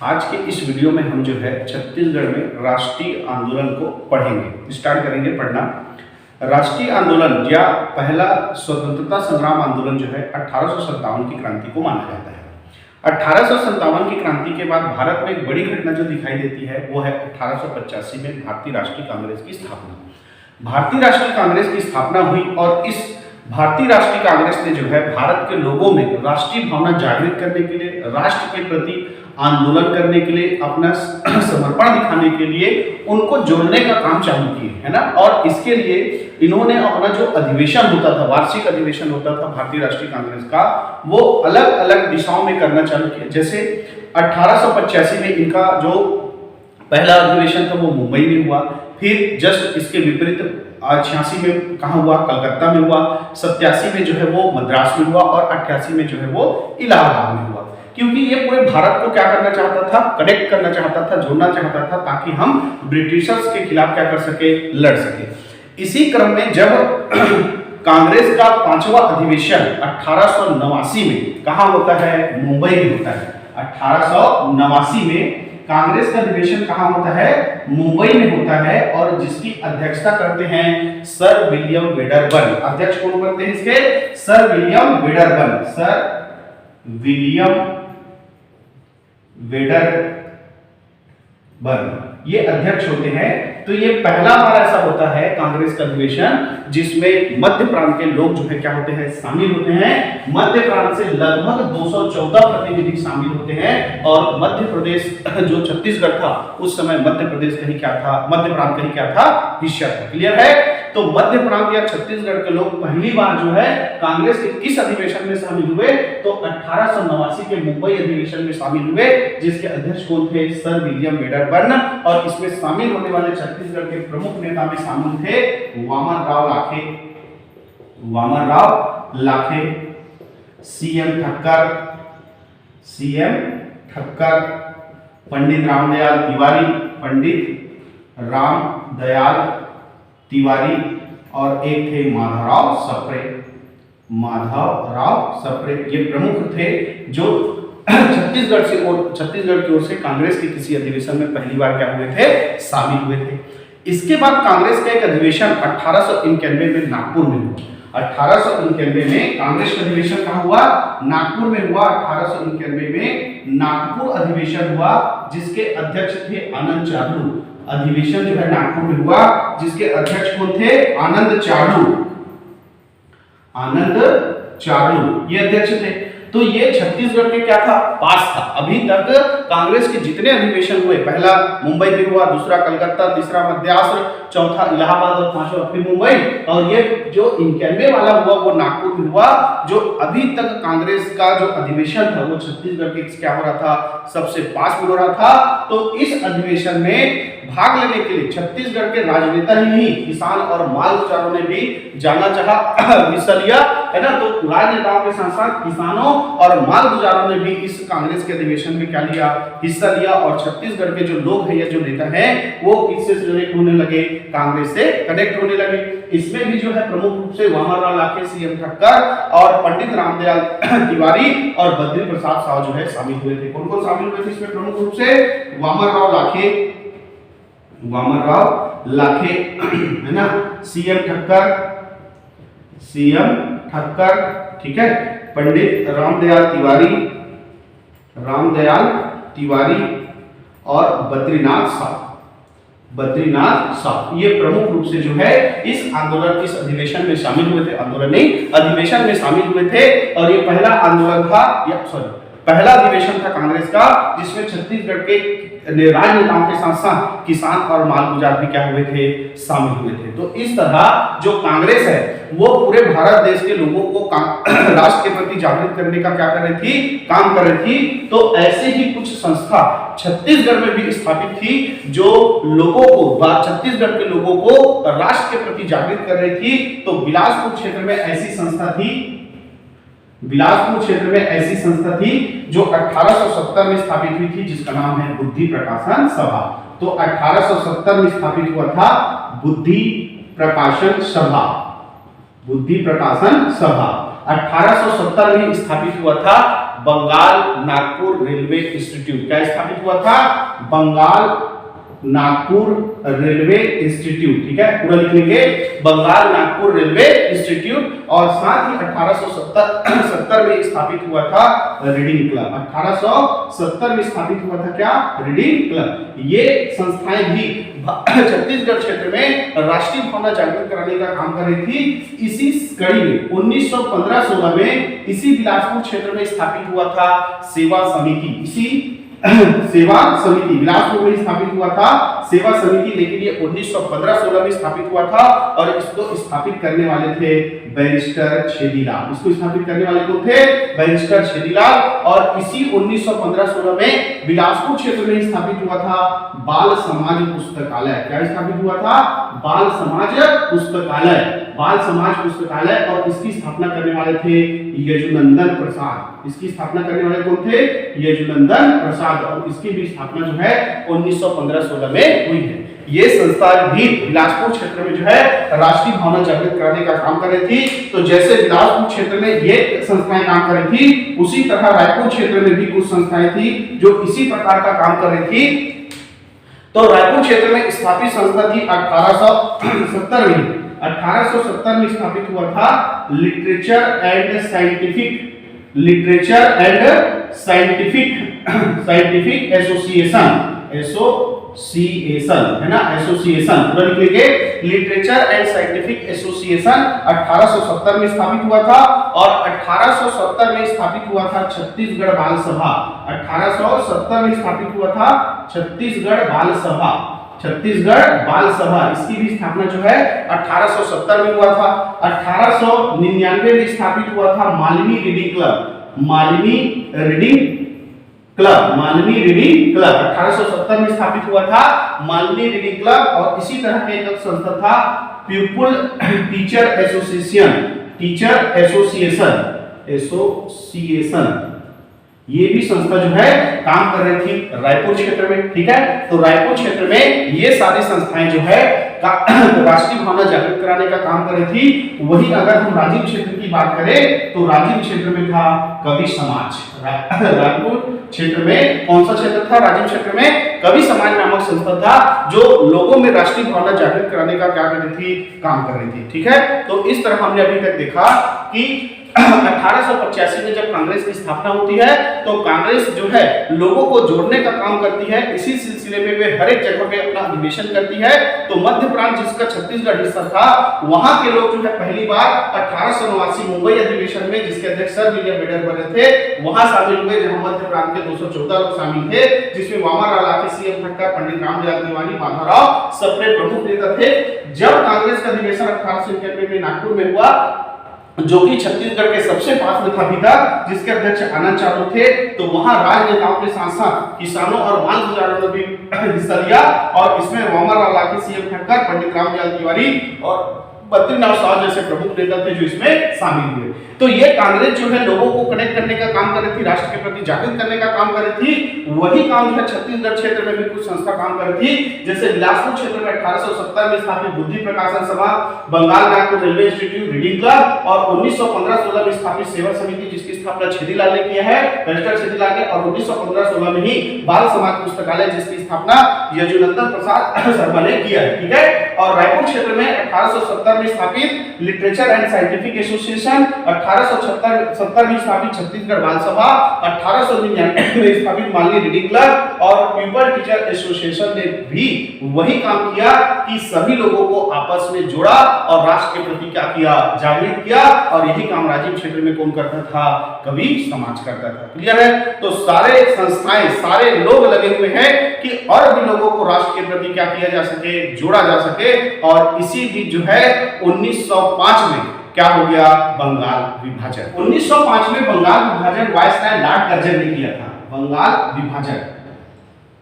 आज के इस वीडियो में हम जो है छत्तीसगढ़ में राष्ट्रीय आंदोलन को पढ़ेंगे, स्टार्ट करेंगे पढ़ना। राष्ट्रीय आंदोलन या पहला स्वतंत्रता संग्राम आंदोलन जो है 1857 की क्रांति को माना जाता है। 1857 की क्रांति के बाद भारत में एक बड़ी घटना जो दिखाई देती है वो है 1885 में भारतीय राष्ट्रीय कांग्रेस की स्थापना। भारतीय राष्ट्रीय कांग्रेस की स्थापना हुई और इस भारतीय राष्ट्रीय कांग्रेस ने जो है भारत के लोगों में राष्ट्रीय भावना जागृत करने के लिए, राष्ट्र के प्रति आंदोलन करने के लिए, अपना समर्पण दिखाने के लिए उनको जोड़ने का काम चालू किए, है ना। और इसके लिए इन्होंने अपना जो अधिवेशन होता था, वार्षिक अधिवेशन होता था भारतीय राष्ट्रीय कांग्रेस का, वो अलग अलग दिशाओं में करना चालू किया। जैसे 1885 में इनका जो पहला अधिवेशन था वो मुंबई में हुआ, फिर जस्ट इसके विपरीत 86 में कहाँ हुआ, कलकत्ता में हुआ, 87 में जो है वो मद्रास में हुआ और 88 में जो है वो इलाहाबाद में हुआ। क्योंकि ये पूरे भारत को क्या करना चाहता था, कनेक्ट करना चाहता था, जोड़ना चाहता था, ताकि हम ब्रिटिशर्स के खिलाफ क्या कर सके, लड़ सके। इसी क्रम में जब कांग्रेस का 5वां अधिवेशन 1889 में कहाँ होता है, मुंबई में होता है। 1889 में कांग्रेस का अधिवेशन कहाँ होता है, मुंबई में होता है और जिसकी अध्यक्षता करते हैं सर विलियम वेडरबर्न। अध्यक्ष कौन करते हैं इसके, sir William Wedderburn. Sir William Wedderburn ये अध्यक्ष होते हैं। तो ये पहला बार ऐसा होता है कांग्रेस का अधिवेशन जिसमें मध्य प्रांत के लोग जो है क्या होते हैं, शामिल होते हैं। मध्य प्रांत से लगभग 214 प्रतिनिधि शामिल होते हैं और मध्य प्रदेश जो छत्तीसगढ़ था उस समय मध्य प्रदेश कहीं क्या था, मध्य प्रांत कहीं क्या था, हिस्सा था। क्लियर है। तो मध्य प्रांत या छत्तीसगढ़ के लोग पहली बार जो है कांग्रेस के किस अधिवेशन में शामिल हुए, तो 1889 के मुंबई अधिवेशन में शामिल हुए, जिसके अध्यक्ष कौन थे, सर विलियम वेडरबर्न। और इसमें शामिल होने वाले छत्तीसगढ़ के प्रमुख नेता में शामिल थे वामनराव लाखे, वामनराव लाखे, सीएम ठक्कर, पंडित रामदयाल तिवारी, पंडित रामदयाल तिवारी और एक थे माधवराव सप्रे। ये प्रमुख थे जो छत्तीसगढ़ की ओर से कांग्रेस के किसी अधिवेशन में पहली बार क्या हुए थे, शामिल हुए थे। इसके बाद कांग्रेस का एक अधिवेशन 1891 में नागपुर में हुआ। 1891 में कांग्रेस का अधिवेशन कहाँ हुआ, नागपुर में हुआ। 1891 में नागपुर अधिवेशन हुआ जिसके अध्यक्ष थे आनंद चालू। अधिवेशन जो है नागपुर में हुआ जिसके अध्यक्ष कौन थे, आनंद चालू ये अध्यक्ष थे। तो ये छत्तीसगढ़ के क्या था, पास था। अभी तक कांग्रेस के जितने अधिवेशन हुए, पहला मुंबई में हुआ, दूसरा कलकत्ता, तीसरा मद्रास, चौथा इलाहाबाद और पांचवा फिर मुंबई, और ये जो 91 वाला हुआ वो नागपुर में हुआ। जो अभी तक कांग्रेस का जो अधिवेशन था वो छत्तीसगढ़ के क्या हो रहा था, सबसे पास में हो रहा था। तो इस अधिवेशन में भाग लेने के लिए छत्तीसगढ़ के राजनेता ही नहीं, किसान और माल गुजारों ने भी जाना चाहा, हिस्सा लिया, है ना। तो राजनेताओं के साथ साथ किसानों और माल गुजारों ने भी इस कांग्रेस के अधिवेशन में क्या लिया, हिस्सा लिया। और छत्तीसगढ़ के जो लोग हैं या जो नेता हैं वो किससे कनेक्ट होने लगे, कांग्रेस से कनेक्ट होने लगे। इसमें भी जो है प्रमुख रूप से वामनराव लाखे, सीएम ठक्कर और पंडित रामदयाल तिवारी और बद्री प्रसाद साहू जो है शामिल हुए थे। कौन कौन शामिल हुए थे इसमें प्रमुख रूप से, वामनराव लाखे, है ना, सीएम ठक्कर, ठीक है, पंडित रामदयाल तिवारी और बद्रीनाथ साहू ये प्रमुख रूप से जो है इस आंदोलन, इस अधिवेशन में शामिल हुए थे। आंदोलन नहीं, अधिवेशन में शामिल हुए थे। और ये पहला आंदोलन था, पहला अधिवेशन था कांग्रेस का जिसमें छत्तीसगढ़ के राजनेताओं के साथ साथ किसान और माल गुजार भी क्या हुए थे, शामिल हुए थे। तो इस तरह जो कांग्रेस है वो पूरे भारत देश के लोगों को राष्ट्र के प्रति जागृत करने का क्या कर रही थी, काम कर रही थी। तो ऐसे ही कुछ संस्था छत्तीसगढ़ में भी स्थापित थी जो लोगों को, छत्तीसगढ़ के लोगों को राष्ट्र के प्रति जागृत कर रही थी। तो बिलासपुर क्षेत्र में ऐसी संस्था थी जो 1870 में स्थापित हुई थी, जिसका नाम है बुद्धि प्रकाशन सभा। तो 1870 में स्थापित हुआ था बुद्धि प्रकाशन सभा। 1870 में स्थापित हुआ था बंगाल नागपुर रेलवे इंस्टीट्यूट। क्या स्थापित हुआ था? Bengal Nagpur railway institute. ठीक है, पूरा लिख लेंगे, बंगाल नागपुर रेलवे इंस्टीट्यूट। और साथ ही 1870 में स्थापित हुआ था रीडिंग क्लब। 1870 में स्थापित हुआ था क्या? Reading club. ये संस्थाएं भी छत्तीसगढ़ क्षेत्र में राष्ट्रीय भावना जागृत कराने का काम कर रही थी। इसी कड़ी में 1915-16 में इसी बिलासपुर क्षेत्र में स्थापित हुआ था सेवा समिति। इसी सेवा समिति बिलासपुर में स्थापित हुआ था सेवा समिति, लेकिन ये 1915-16 में स्थापित हुआ था और इसको स्थापित करने वाले थे बैरिस्टर छेदीलाल। इसको स्थापित करने वाले कौन थे? बैरिस्टर छेदीलाल। और इसी 1915-16 में बिलासपुर क्षेत्र में स्थापित हुआ था बाल समाज पुस्तकालय। क्या स्थापित हुआ था? बाल समाज पुस्तकालय। बाल समाज पुस्तकालय, और इसकी स्थापना करने वाले थे यजुनंदन प्रसाद। इसकी स्थापना करने वाले कौन थे? यजुनंदन प्रसाद। और इसकी भी स्थापना जो है 1915-16 में हुई है। ये संस्था भी बिलासपुर क्षेत्र में जो है राष्ट्रीय भावना जागृत कराने का काम कर रही थी। तो जैसे बिलासपुर क्षेत्र में ये संस्थाएं काम कर रही थी, उसी तरह रायपुर क्षेत्र में भी कुछ संस्थाएं थी जो इसी प्रकार का काम कर रही थी। तो रायपुर क्षेत्र में स्थापित संस्था थी 1870 में। 1870 में स्थापित हुआ था लिटरेचर एंड साइंटिफिक एसोसिएशन, है ना, एसोसिएशन पूरा लिख लीजिए, लिटरेचर एंड साइंटिफिक एसोसिएशन 1870 में स्थापित हुआ था। और 1870 में स्थापित हुआ था छत्तीसगढ़ बाल सभा। 1870 में स्थापित हुआ था छत्तीसगढ़ बाल सभा। छत्तीसगढ़ बाल सभा, इसकी भी स्थापना जो है 1870 में हुआ था। 1899 में स्थापित हुआ था Malini reading club. Malini reading club 1870 में स्थापित हुआ था मालिनी रीडिंग क्लब। और इसी तरह का एक संस्था था पीपुल टीचर एसोसिएशन। ये भी संस्था जो है काम कर रही थी रायपुर क्षेत्र में। ठीक है, तो रायपुर क्षेत्र में ये सारी संस्थाएं जो है राष्ट्रीय भावना जागृत कराने का काम कर रही थी। वही अगर हम राजीव क्षेत्र की बात करें तो राजीव क्षेत्र में था कवि समाज। रायपुर क्षेत्र में कौन सा क्षेत्र था? राजीव क्षेत्र में कवि समाज नामक संस्था था जो लोगों में राष्ट्रीय भावना जागृत कराने का क्या कर रही थी? काम कर रही थी। ठीक है, तो इस तरह हमने अभी तक देखा कि 1885 में जब कांग्रेस की स्थापना होती है तो कांग्रेस जो है लोगों को जोड़ने का काम करती है। इसी सिलसिले में वे हर एक जगह पे अपना अधिवेशन करती है। तो मध्य प्रांत जिसका छत्तीसगढ़ हिस्सा था, वहां के लोग जो है पहली बार 1889 मुंबई अधिवेशन में, जिसके अध्यक्ष सर विलियम बेडर बने थे, वहां शामिल हुए, जहां मध्य प्रांत के 214 लोग शामिल थे, जिसमें वामाराव लाखे, सीएम ठक्कर, पंडित रामदयाल तिवारी, माधवराव सप्रे प्रमुख नेता थे। जब कांग्रेस का अधिवेशन 1891 में नागपुर में हुआ, जो कि छत्तीसगढ़ के सबसे पास में था, जिसके अध्यक्ष आनंद चालू थे, तो वहां राजनेताओं के साथ साथ किसानों और बाल गुजारों ने भी हिस्सा लिया। और इसमें वामाराव लाखे, सीएम ठक्कर, पंडित रामदयाल तिवारी और बद्रीनाथ शाह जैसे प्रमुख नेता थे जो इसमें शामिल हुए। तो ये कांग्रेस जो है लोगों को कनेक्ट करने का काम कर रही थी, राष्ट्र के प्रति जागृत करने का काम कर रही थी। वही काम जो है छत्तीसगढ़ क्षेत्र में भी कुछ संस्था काम कर रही थी। जैसे बिलासपुर क्षेत्र में 1870 में स्थापित Buddhi Prakashan Sabha, Bengal Nagpur railway institute, reading club, और 1915-16 में स्थापित सेवा समिति, जिसकी स्थापना छेदीलाल ने किया है, बैरिस्टर छेदीलाल ने। और 1915-16 में ही बाल समाज पुस्तकालय, जिसकी स्थापना यजुनंदन प्रसाद शर्मा ने किया है। ठीक है, और रायपुर क्षेत्र में 1870 में स्थापित लिटरेचर एंड साइंटिफिक एसोसिएशन, 1870 में स्थापित छत्तीसगढ़ बाल सभा, 1899 में स्थापित मालिनी रीडिंग क्लब, और पीपल टीचर एसोसिएशन ने भी वही काम किया कि सभी लोगों को आपस में जोड़ा और राष्ट्र के प्रति क्या किया? जागृत किया। और यही काम राजीव क्षेत्र में कौन करता था? कवि समाज करता था। क्लियर है? तो सारे संस्थाएं, सारे लोग लगे हुए हैं कि और भी लोगों को राष्ट्र के प्रति क्या किया जा सके? जोड़ा जा सके। और इसी बीच जो है 1905 में क्या हो गया? बंगाल विभाजन। 1905 में बंगाल विभाजन वायसराय लॉर्ड कर्जन ने किया था। बंगाल विभाजन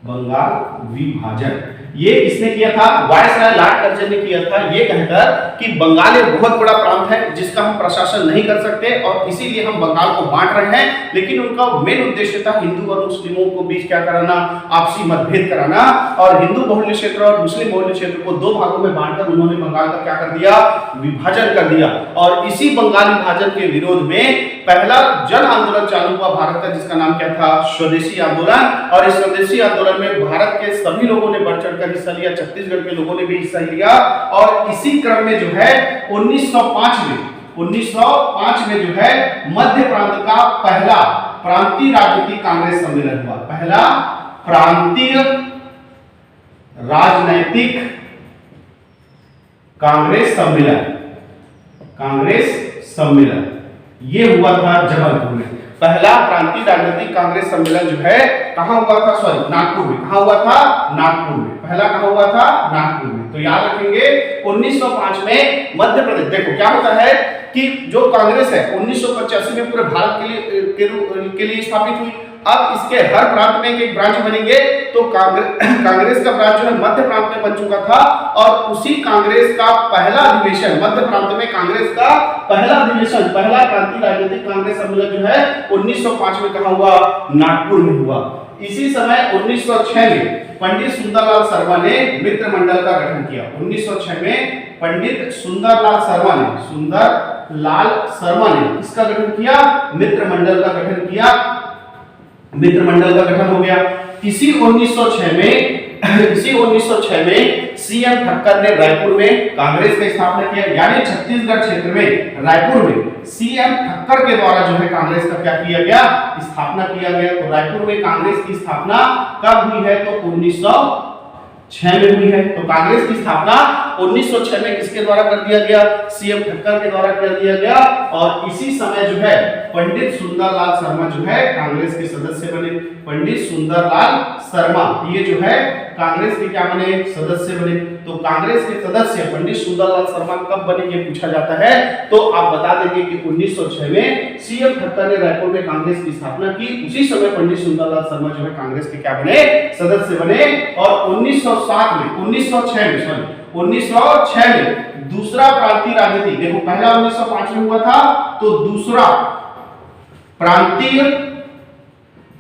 बंगाल विभाजन। ये किसने किया था? वायसराय लॉर्ड कर्जन ने किया था, ये कहकर कि बंगाल एक बहुत बड़ा प्रांत है जिसका हम प्रशासन नहीं कर सकते और इसीलिए हम बंगाल को बांट रहे हैं। लेकिन उनका मेन उद्देश्य था हिंदू और मुस्लिमों को बीच क्या कराना, आपसी मतभेद कराना, और हिंदू बहुल्य क्षेत्र और मुस्लिम बहुल्य क्षेत्र को दो भागों में बांटकर उन्होंने बंगाल का क्या कर दिया? विभाजन कर दिया। और इसी बंगाल विभाजन के विरोध में पहला जन आंदोलन चालू हुआ भारत का, जिसका नाम क्या था? स्वदेशी आंदोलन। और इस स्वदेशी आंदोलन में भारत के सभी लोगों ने बढ़ चढ़कर हिस्सा लिया, छत्तीसगढ़ के लोगों ने भी हिस्सा लिया। और इसी क्रम में जो है 1905 में जो है मध्य प्रांत का पहला प्रांतीय राजनीतिक कांग्रेस सम्मेलन हुआ। पहला प्रांतीय राजनैतिक कांग्रेस सम्मेलन ये हुआ था जबलपुर में। पहला प्रांतीय राजनीतिक कांग्रेस सम्मेलन जो है कहां हुआ था? सॉरी, नागपुर में। कहां हुआ था? नागपुर में। पहला कहां हुआ था? नागपुर में। तो याद रखेंगे 1905 में मध्य प्रदेश। देखो क्या होता है कि जो कांग्रेस है 1985 में पूरे भारत के लिए स्थापित हुई। अब इसके हर प्रांत में एक ब्रांच बनेंगे, तो कांग्रेस का ब्रांच जो है मध्य प्रांत में बन चुका था। और उसी कांग्रेस का पहला अधिवेशन मध्य प्रांत में, कांग्रेस का पहला अधिवेशन, पहला प्रांतीय राजनीतिक कांग्रेस सम्मेलन जो है 1905 में कहां हुआ? नागपुर में हुआ। इसी समय 1906 में पंडित सुंदरलाल शर्मा ने मित्र मंडल का गठन किया। 1906 में पंडित सुंदरलाल शर्मा ने इसका गठन किया, मित्र मंडल का गठन किया। मित्र मंडल का गठन हो गया। इसी 1906 में सीएम ठक्कर ने रायपुर में कांग्रेस की स्थापना किया। यानी छत्तीसगढ़ क्षेत्र में रायपुर में सीएम ठक्कर के द्वारा जो है कांग्रेस का क्या किया गया? स्थापना किया गया। तो रायपुर में कांग्रेस की स्थापना कब हुई है? तो 1906 में हुई है। तो कांग्रेस की स्थापना 1906 में किसके द्वारा कर दिया गया? सीएम ठक्कर के द्वारा कर दिया गया। और इसी समय जो है पंडित सुंदरलाल शर्मा जो है कांग्रेस के सदस्य बने। पंडित सुंदरलाल शर्मा ये जो है कांग्रेस के क्या बने? सदस्य बने। तो कांग्रेस के सदस्य पंडित सुंदरलाल शर्मा कब बने ये पूछा जाता है। तो आप बता देंगे कि 1906 में सीएम ठक्कर ने रायपुर में कांग्रेस की स्थापना की। उसी समय पंडित सुंदरलाल शर्मा जो है कांग्रेस के क्या बने? सदस्य बने। और 1906 में दूसरा प्रांतीय राजनीति, देखो पहला 1905 में हुआ था, तो दूसरा प्रांतीय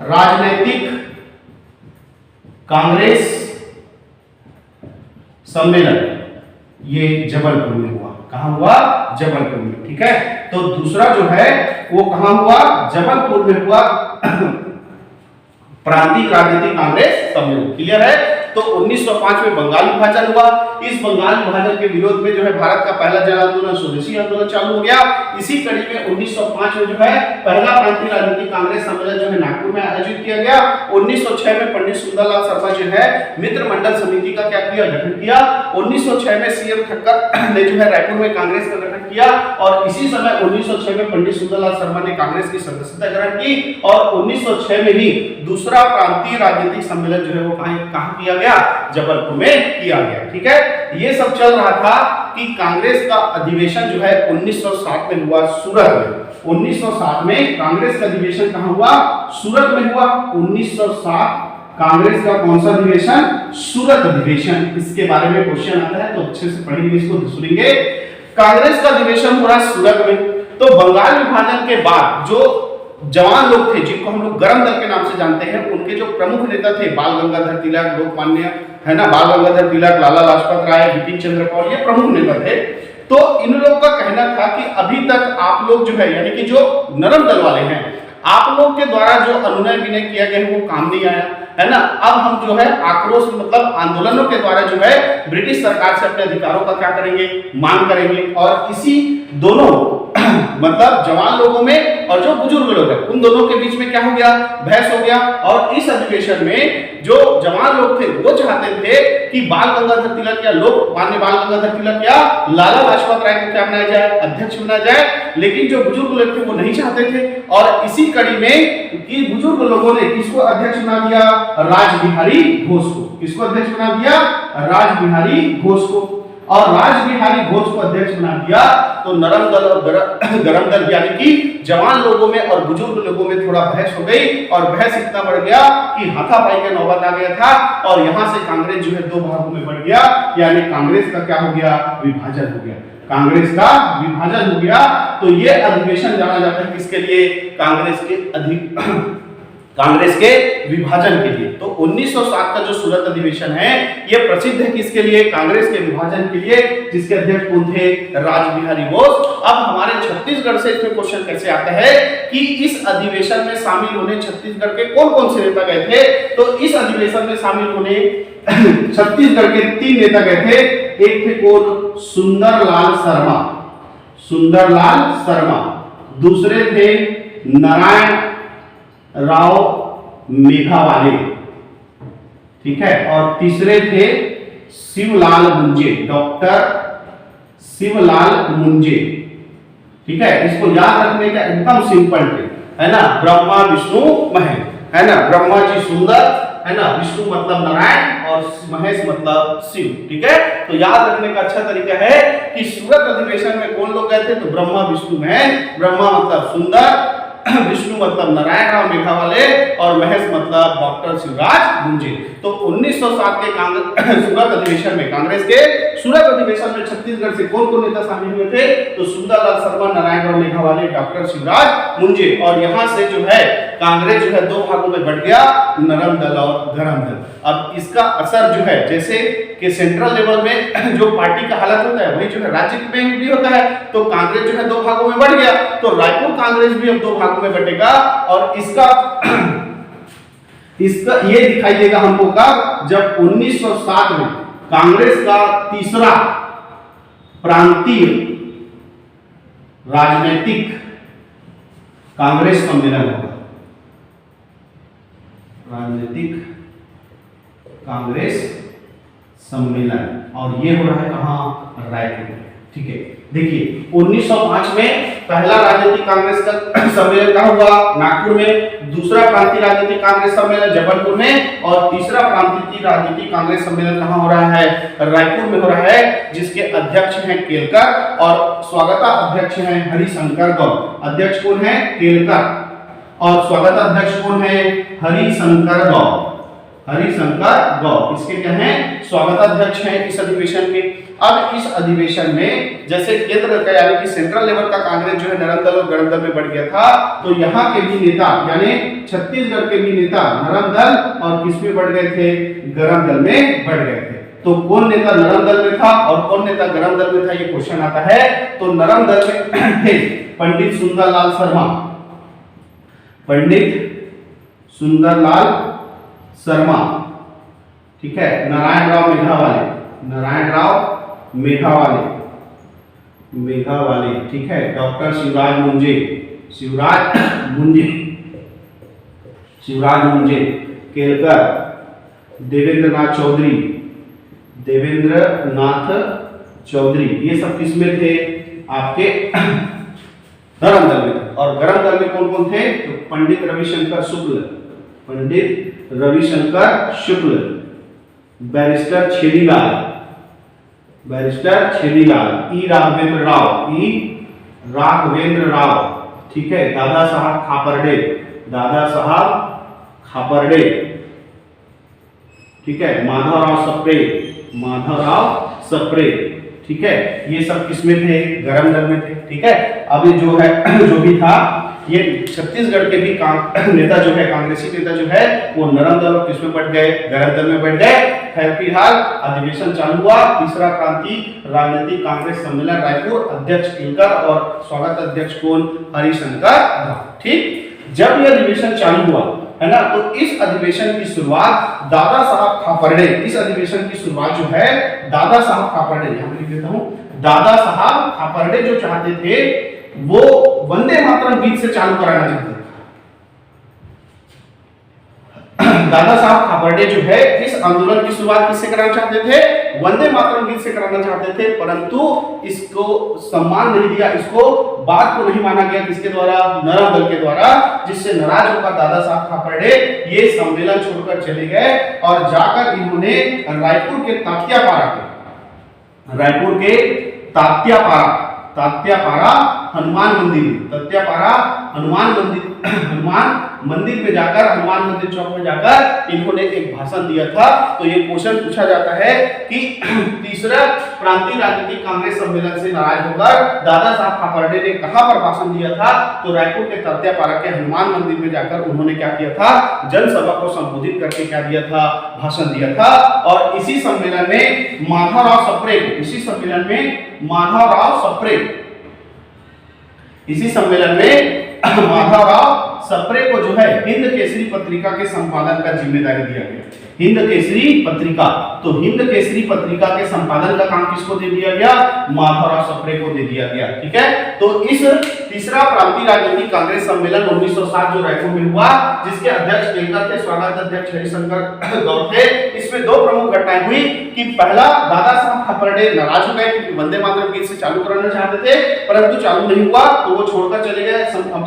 राजनैतिक कांग्रेस सम्मेलन ये जबलपुर में हुआ। कहां हुआ? जबलपुर में। ठीक है, तो दूसरा जो है वो कहां हुआ? जबलपुर में हुआ प्रांतीय राजनीतिक कांग्रेस सम्मेलन। क्लियर है? तो 1905 में बंगाल विभाजन हुआ। इस बंगाल विभाजन के विरोध में जो है भारत का पहला जन आंदोलन स्वदेशी आंदोलन चालू हो गया। इसी कड़ी में 1905 में जो है पहला प्रांतीय राजनीतिक कांग्रेस सम्मेलन जो है नागपुर में आयोजित किया गया। 1906 में पंडित सुंदरलाल शर्मा जो है मित्र मंडल समिति का क्या किया? गठन किया। 1906 में सीएम ठक्कर ने जो है रायपुर में कांग्रेस का गठन किया। और इसी समय 1906 में पंडित सुंदरलाल शर्मा ने कांग्रेस की सदस्यता ग्रहण की। और 1906 में ही दूसरा प्रांतीय राजनीतिक सम्मेलन जो है वो कहां किया गया? जबलपुर में किया गया। ठीक है, ये सब चल रहा था कि कांग्रेस का अधिवेशन जो है 1907 में हुआ सूरत में। 1907 में कांग्रेस का अधिवेशन कहां हुआ? सूरत में हुआ। 1907 कांग्रेस का कौन सा अधिवेशन? सूरत अधिवेशन। इसके बारे में क्वेश्चन आता है तो अच्छे से पढ़ेंगे, इसको सुनेंगे। कांग्रेस का अधिवेशन हो रहा है सूरत में। तो बंगाल विभाजन के बाद जो जवान लोग थे जिनको हम लोग गरम दल के नाम से जानते हैं, उनके जो प्रमुख नेता थे बाल गंगाधर तिलक, लोकमान्य है ना, बाल गंगाधर तिलक, लाला लाजपत राय, बिपिन चंद्र पाल, ये प्रमुख नेता थे। तो इन लोगों का कहना था कि अभी तक आप लोग जो है यानी कि जो नरम दल वाले हैं, आप लोग के द्वारा जो अनुनय विनय किया गया है वो काम नहीं आया है ना। अब हम जो है आक्रोश मतलब आंदोलनों के द्वारा जो है ब्रिटिश सरकार से अपने अधिकारों का क्या करेंगे? मांग करेंगे। और इसी दोनों मतलब जवान लोगों में और जो बुजुर्ग लोग हैं उन दोनों के बीच में क्या हो गया? बहस हो गया। और इस अधिवेशन में जो जवान लोग थे वो चाहते थे कि बाल गंगाधर तिलक या लोकमान्य बाल गंगाधर तिलक या लाला लाजपत राय को क्या बनाया जाए? अध्यक्ष बनाया जाए। लेकिन जो बुजुर्ग लोग थे वो नहीं चाहते थे। और इसी कड़ी में कि बुजुर्ग लोगों ने किसको अध्यक्ष बना दिया? राजबिहारी घोष को। किसको अध्यक्ष बना दिया? राजबिहारी घोष को। और रासबिहारी घोष को अध्यक्ष बना दिया, तो नरम दल और गरम दल यानी कि जवान लोगों में और बुजुर्ग लोगों में थोड़ा बहस हो गई, और बहस इतना बढ़ गया कि हाथापाई का नौबत आ गया था, और यहां से कांग्रेस जो है दो भागों में बढ़ गया, यानी कांग्रेस का क्या हो गया, विभाजन हो गया, कांग्रेस का विभाजन हो गया। तो ये अधिवेशन जाना जाता है किसके लिए, कांग्रेस के विभाजन के लिए। तो 1907 का जो सूरत अधिवेशन है ये प्रसिद्ध है किसके लिए, कांग्रेस के विभाजन के लिए, जिसके अध्यक्ष कौन थे, रासबिहारी घोष। अब हमारे छत्तीसगढ़ से इसमें क्वेश्चन कैसे आता है कि इस अधिवेशन में शामिल होने छत्तीसगढ़ के कौन कौन से नेता गए थे। तो इस अधिवेशन में शामिल होने छत्तीसगढ़ के 3 नेता गए थे। एक थे कौन, सुंदरलाल शर्मा, दूसरे थे नारायण राव मेघावाले, ठीक है, और तीसरे थे शिवलाल मुंजे, डॉक्टर शिवलाल मुंजे, ठीक है। इसको याद रखने का एकदम सिंपल है ना, ब्रह्मा विष्णु महेश, है ना, ब्रह्मा जी सुंदर, है ना, विष्णु मतलब नारायण और महेश मतलब शिव, ठीक है। तो याद रखने का अच्छा तरीका है कि सूरत अधिवेशन में कौन लोग गए थे, तो ब्रह्मा विष्णु महेश, ब्रह्मा मतलब सुंदर, विष्णु मतलब नारायण राव मेघावाले, और महेश मतलब डॉक्टर शिवराज मुंजे। तो 1907 के सूरत अधिवेशन में, कांग्रेस के सूरत अधिवेशन में छत्तीसगढ़ से कौन कौन नेता शामिल हुए थे, तो सुंदरलाल शर्मा, नारायण राव मेघावाले, डॉक्टर शिवराज मुंजे। और यहाँ से जो है कांग्रेस जो है दो भागों में बढ़ गया, नरम दल और गरम दल। अब इसका असर जो है, जैसे कि सेंट्रल लेवल में जो पार्टी का हालत होता है वही जो है राज्य में भी होता है। तो कांग्रेस जो है दो भागों में बढ़ गया, तो रायपुर कांग्रेस भी अब दो भागों में बटेगा, और इसका ये दिखाई देगा हमको कब, जब 1907 में कांग्रेस का तीसरा प्रांतीय राजनीतिक कांग्रेस सम्मेलन होगा, राजनीतिक कांग्रेस सम्मेलन, और ये हो रहा है कहां, रायपुर में, ठीक है। देखिए 1905 में पहला राजनीतिक कांग्रेस का सम्मेलन कहां हुआ, नागपुर में, दूसरा प्रांतीय राजनीतिक कांग्रेस सम्मेलन जबलपुर में, और तीसरा प्रांतीय राजनीतिक कांग्रेस सम्मेलन कहां हो रहा है, रायपुर में हो रहा है, जिसके अध्यक्ष हैं केलकर और स्वागता अध्यक्ष हैं हरिशंकर गौर। अध्यक्ष कौन है, केलकर, और स्वागत अध्यक्ष कौन है, हरिशंकर गौर, इसके क्या हैं, स्वागत अध्यक्ष हैं इस अधिवेशन के। अब इस अधिवेशन में जैसे केंद्र का यानी कि सेंट्रल लेवल का कांग्रेस जो है नरम दल और गरम दल में बढ़ गया था, तो यहाँ के भी नेता यानी छत्तीसगढ़ के भी नेता नरम दल और किस में बढ़ गए थे, गरम दल में बढ़ गए थे। तो कौन नेता नरम दल में था और कौन नेता गरम दल में था, ये क्वेश्चन आता है। तो नरम दल में थे पंडित सुंदरलाल शर्मा, ठीक है, नारायण राव मेघावाले, ठीक है, डॉक्टर शिवराज मुंजे, केलकर, देवेंद्रनाथ चौधरी, ये सब किसमें थे, आपके नरम दल में थे। और गरम दल में कौन कौन थे, तो पंडित रविशंकर शुक्ल, बैरिस्टर छेदीलाल, ई राघवेंद्र राव, ठीक है, दादा साहब खापर्डे, ठीक है, माधव राव सप्रे, ठीक है, ये सब किसमें थे, गरम दल में थे, ठीक है। अब जो है जो भी था, ये छत्तीसगढ़ के भी नेता जो है, कांग्रेसी नेता जो है, वो नरम दल और किसमें बढ़ गए, गरम दल में बढ़ गए। खैर फिलहाल अधिवेशन चालू हुआ, तीसरा प्रांतीय राजनीतिक कांग्रेस सम्मेलन रायपुर, अध्यक्ष केलकर और स्वागत अध्यक्ष कौन, हरिशंकर, ठीक। जब यह अधिवेशन चालू हुआ है ना, तो इस अधिवेशन की शुरुआत दादा साहब खापर्डे, इस अधिवेशन की शुरुआत जो है दादा साहब खापर्डे, यहाँ लिख देता हूं, दादा साहब खापर्डे जो चाहते थे वो वंदे मातरम गीत से चालू कराना चाहते थे। दादा साहब खापर्डे जो है इस आंदोलन की शुरुआत किससे कराना चाहते थे, वंदे मातरम गीत से कराना चाहते थे, परंतु इसको सम्मान नहीं दिया, इसको बात को नहीं माना गया, किसके द्वारा, नरम दल के द्वारा, जिससे नाराज होकर दादा साहब खापर्डे ये सम्मेलन छोड़कर चले गए और जाकर इन्होंने रायपुर के ताकियापारा रायपुर के तात्यापारा हनुमान मंदिर, तात्यापारा हनुमान मंदिर में जाकर, हनुमान मंदिर चौक में जाकर इन्होंने एक भाषण दिया था। तो ये क्वेश्चन पूछा जाता है कि तीसरा प्रांतीय राजनीतिक कांग्रेस सम्मेलन से नाराज होकर दादा साहब खापर्डे ने कहां पर भाषण दिया था? तो रायपुर के तात्यापारा के हनुमान मंदिर में जाकर उन्होंने क्या किया था? जनसभा को संबोधित करके क्या दिया था? भाषण दिया था। और इसी सम्मेलन में माधवराव सप्रे, इसी सम्मेलन में माधवराव सप्रे को जो है हिंद केसरी पत्रिका के संपादन का जिम्मेदारी दिया गया। हिंद केसरी पत्रिका, तो हिंद केसरी पत्रिका के संपादन का काम किसको दे दिया गया? माधवराव सप्रे को दे दिया गया। ठीक है, तो इस तीसरा प्रांतीय राजनीतिक कांग्रेस सम्मेलन 1907 जो रायपुर में हुआ, जिसके अध्यक्ष केलकर थे, स्वागत अध्यक्ष हरिशंकर गौर थे, इसमें दो प्रमुख घटनाएं हुई कि पहला, दादा साहब खापर्डे नाराज हो गए क्योंकि वंदे मातरम गीत से चालू कराना चाहते थे, परंतु चालू नहीं हुआ, तो वो छोड़कर चले गए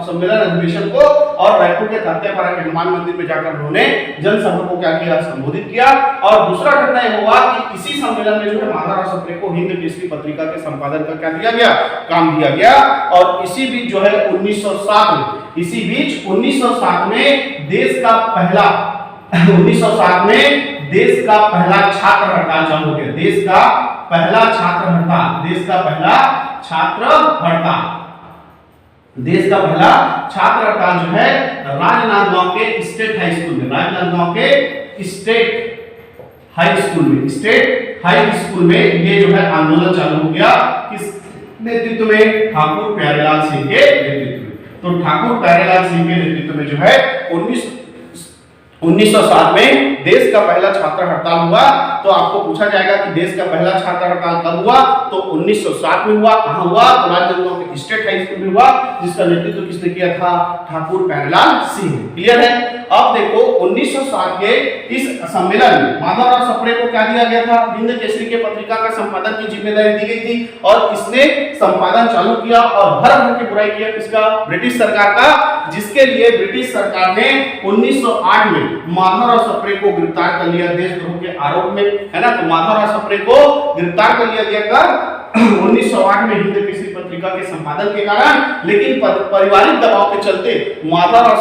सम्मेलन अधिवेशन को और रायपुर के तात्यापारा के हनुमान मंदिर में जाकर उन्होंने जनसभा को क्या किया? संबोधित किया। और दूसरा घटना यह हुआ कि इसी सम्मेलन में जो है माधवराव सप्रे को हिंद केसरी पत्रिका के संपादन का क्या दिया गया? काम दिया गया। और इसी बीच जो है 1907 में देश का पहला 1907 में देश का पहला छात्र हड़ताल चालू हो गया। देश का पहला छात्र हड़ताल, देश का पहला छात्र हड़ताल जो है राजनांदगांव के स्टेट हाई स्कूल में, राजनांदगांव के स्टेट हाई स्कूल में ये जो है आंदोलन चालू हो गया। किस नेतृत्व में? ठाकुर प्यारेलाल सिंह के नेतृत्व में। तो ठाकुर प्यारेलाल सिंह के नेतृत्व में जो है 1907 में देश का पहला छात्र हड़ताल हुआ। तो आपको पूछा जाएगा कि देश का पहला छात्र हड़ताल कब हुआ? तो 1907 में हुआ। कहां हुआ? तो राजनांदगांव के स्टेट हाई स्कूल में हुआ, जिसका नेतृत्व किसने किया था? ठाकुर प्यारेलाल सिंह। क्लियर है? अब देखो 1907 के इस सम्मेलन में माधवराव सप्रे को क्या दिया गया था? हिंद केसरी के पत्रिका का संपादन की जिम्मेदारी दी गई थी और इसने संपादन चालू किया और भर भर के बुराई किया किसका? ब्रिटिश सरकार का, जिसके लिए ब्रिटिश सरकार ने 1908 में माधवराव सप्रे को गिरफ्तार कर लिया देशद्रोह के आरोप में, है ना। तो माधवराव सप्रे को गिरफ्तार कर लिया गया कर 1908 में हिंद केसरी पत्रिका के संपादन के कारण, लेकिन पारिवारिक दबाव के चलते माधवराव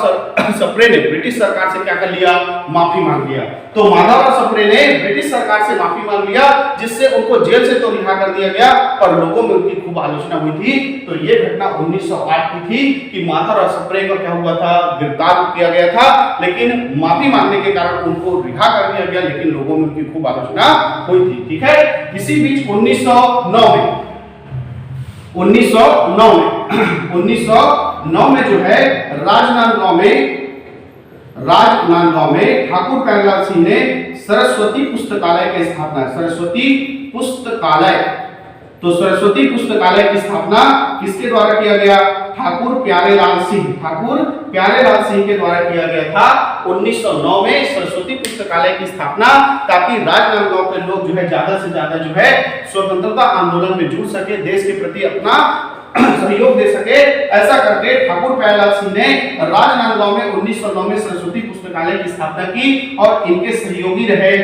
सप्रे ने ब्रिटिश सरकार से क्या कर लिया? माफी मांग लिया। तो माधवराव सप्रे ने ब्रिटिश सरकार से माफी मांग लिया, जिससे उनको जेल से तो रिहा कर दिया गया, पर लोगों में उनकी खूब आलोचना हुई थी। तो ये घटना 1908 की थी कि माधवराव सप्रे को क्या हुआ था? गिरफ्तार किया गया था, लेकिन माफी मांगने के कारण उनको रिहा कर दिया गया, लेकिन लोगों में उनकी खूब आलोचना हुई थी। ठीक है, इसी बीच 1909 में जो है राजनांदगांव में ठाकुर प्यारेलाल सिंह ने सरस्वती पुस्तकालय की स्थापना, तो सरस्वती पुस्तकालय की स्थापना किसके द्वारा किया गया? ठाकुर प्यारेलाल सिंह के द्वारा किया गया था 1909 में सरस्वती पुस्तकालय की स्थापना, ताकि राजनांदगांव के लोग जो है ज्यादा से ज्यादा जो है स्वतंत्रता आंदोलन में जुड़ सके, देश के प्रति अपना सहयोग दे सके। ऐसा करके ठाकुर प्यारेलाल सिंह ने राजनांदगांव में 1909 में सरस्वती पुस्तकालय की स्थापना की और इनके सहयोगी रहे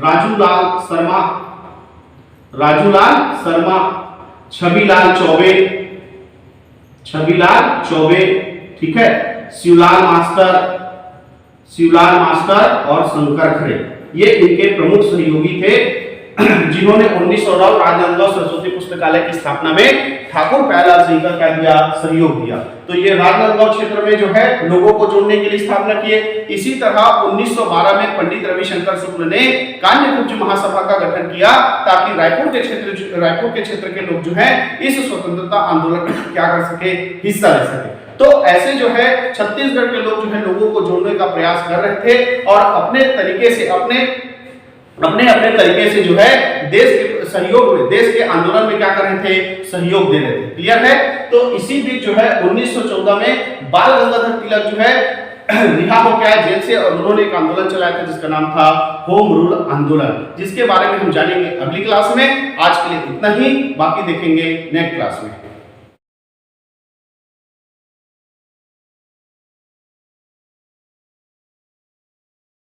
राजूलाल शर्मा, छबीलाल चौबे, ठीक है, शिवलाल मास्टर और शंकर खरे, ये इनके प्रमुख सहयोगी थे, जिन्होंने 1909 राजनांदगांव सरस्वती पुस्तकालय की स्थापना में ठाकुर प्यारेलाल सिंह का क्या दिया? सहयोग दिया। तो ये राजनांदगांव क्षेत्र में जो है लोगों को जोड़ने के लिए स्थापना किए। इसी तरह 1912 में पंडित रविशंकर शुक्ल ने कान्यकुब्ज महासभा का गठन किया, ताकि रायपुर के क्षेत्र के लोग जो है इस स्वतंत्रता आंदोलन में क्या कर सके? हिस्सा ले सके। तो ऐसे जो है छत्तीसगढ़ के लोग जो है लोगों को जोड़ने का प्रयास कर रहे थे और अपने तरीके से अपने तरीके से जो है देश के सहयोग में, देश के आंदोलन में क्या कर रहे थे? सहयोग दे रहे थे। क्लियर है? तो इसी बीच जो है 1914 में बाल गंगाधर तिलक जो है रिहा हो गया जेल से और उन्होंने एक आंदोलन चलाया था जिसका नाम था होम रूल आंदोलन, जिसके बारे में हम जानेंगे अगली क्लास में। आज के लिए इतना ही, बाकी देखेंगे नेक्स्ट क्लास में।